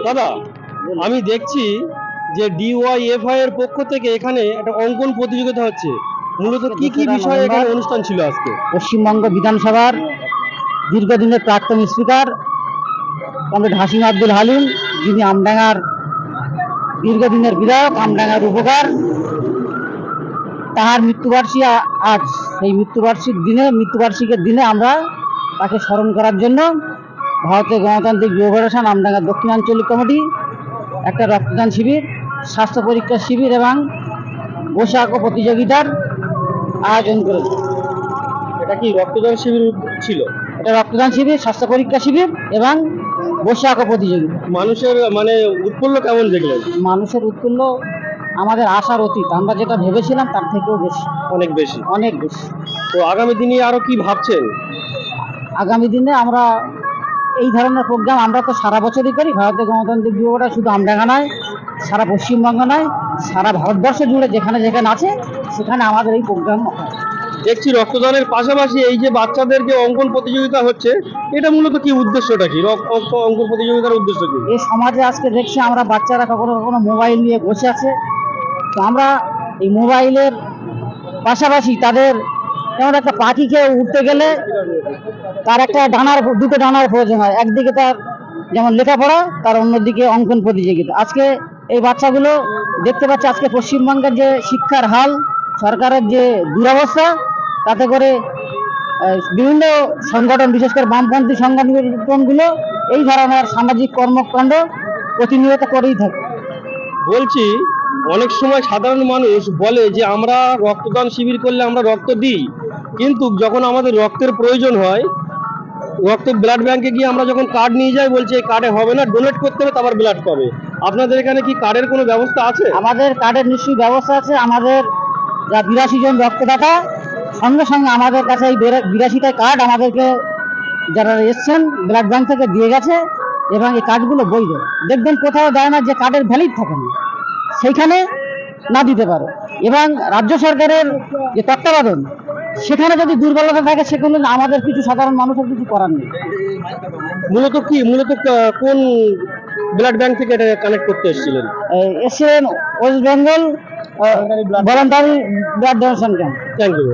দাদা, আমি দেখছি যে ডিওয়াইএফআই এর পক্ষ থেকে এখানে একটা অঙ্কন প্রতিযোগিতা হচ্ছে। মূলত কি কি বিষয়ে এখানে অনুষ্ঠান ছিল আজকে? পশ্চিমবঙ্গ বিধানসভার দীর্ঘদিনের প্রাক্তন স্পিকার কমরেড হাসিম আব্দুল হালিম, যিনি আমডাঙ্গার দীর্ঘদিনের বিধায়ক, আমডাঙ্গার উপকার, তাহার মৃত্যুবার্ষিকী আজ। সেই মৃত্যুবার্ষিকীর দিনে আমরা তাকে স্মরণ করার জন্য ভারতের গণতান্ত্রিক যুব ফেডারেশন আমডাঙ্গা দক্ষিণাঞ্চলিক কমিটি একটা রক্তদান শিবির, স্বাস্থ্য পরীক্ষা শিবির এবং বসে আঁকো প্রতিযোগিতার আয়োজন করেছে। এটা কি রক্তদান শিবির ছিল? এটা রক্তদান শিবির, স্বাস্থ্য পরীক্ষা শিবির এবং বসে আঁকো প্রতিযোগিতা। মানুষের উৎফুল্ল কেমন দেখলেন? মানুষের উৎফুল্ল আমাদের আশার অতীত। আমরা যেটা ভেবেছিলাম তার থেকেও বেশি, অনেক বেশি। অনেক বেশি। তো আগামী দিনে আরো কি ভাবছেন? আগামী দিনে আমরা এই ধরনের প্রোগ্রাম আমরা তো সারা বছরই করি। ভারতের গণতান্ত্রিক যুব ফেডারেশন শুধু আমডাঙ্গা নয়, সারা পশ্চিমবঙ্গ নয়, সারা ভারতবর্ষ জুড়ে যেখানে যেখানে আছে সেখানে আমাদের এই প্রোগ্রাম হয়। দেখছি রক্তদানের পাশাপাশি এই যে বাচ্চাদেরকে অঙ্কন প্রতিযোগিতা হচ্ছে, এটা মূলত কি উদ্দেশ্যটা কি? অঙ্কন প্রতিযোগিতার উদ্দেশ্য কি? এই সমাজে আজকে দেখছি আমরা বাচ্চারা কখনো কখনো মোবাইল নিয়ে বসে আছে। তো আমরা এই মোবাইলের পাশাপাশি তাদের, যেমন একটা পাখিকে উঠতে গেলে তার একটা দুটো ডানার প্রয়োজন হয়। একদিকে তার যেমন লেখাপড়া, তার অন্যদিকে অঙ্কন প্রতিযোগিতা। আজকে এই বাচ্চাগুলো দেখতে পাচ্ছে আজকে পশ্চিমবঙ্গের যে শিক্ষার হাল, সরকারের যে দুরবস্থা, তাতে করে বিভিন্ন সংগঠন, বিশেষ করে বামপন্থী সংগঠনগুলো এই ধরনের সামাজিক কর্মকাণ্ড প্রতিনিয়ত করেই থাকে। বলছি, অনেক সময় সাধারণ মানুষ বলে যে আমরা রক্তদান শিবির করলে আমরা রক্ত দিই, কিন্তু যখন আমাদের রক্তের প্রয়োজন হয়, ব্লাড ব্যাংকে গিয়ে আমরা যখন কার্ড নিয়ে যাই, বলছে এই কার্ডে হবে না, ডোনেট করতে হবে তারপর ব্লাড পাবে। আপনাদের এখানে কি কার্ডের কোনো ব্যবস্থা আছে? আমাদের কার্ডের নিশ্চয়ই ব্যবস্থা আছে। আমাদের যা 82 জন রক্তদাতা, সঙ্গে সঙ্গে আমাদের কাছে এই 82টা কার্ড আমাদেরকে যারা এসছেন ব্লাড ব্যাংক থেকে দিয়ে গেছে, এবং এই কার্ডগুলো বৈধ। দেখবেন কোথাও দেয় না যে কার্ডের ভ্যালিড থাকে না, সেইখানে না দিতে পারে। এবং রাজ্য সরকারের যে তত্ত্বাবধান, সেখানে যদি দুর্বলতা থাকে, সেগুলো আমাদের কিছু সাধারণ মানুষের কিছু করার নেই। মূলত কোন ব্লাড ব্যাংক থেকে এটা কানেক্ট করতে এসেছিলেন? এসছেন West Bengal voluntary blood donation camp. Thank you.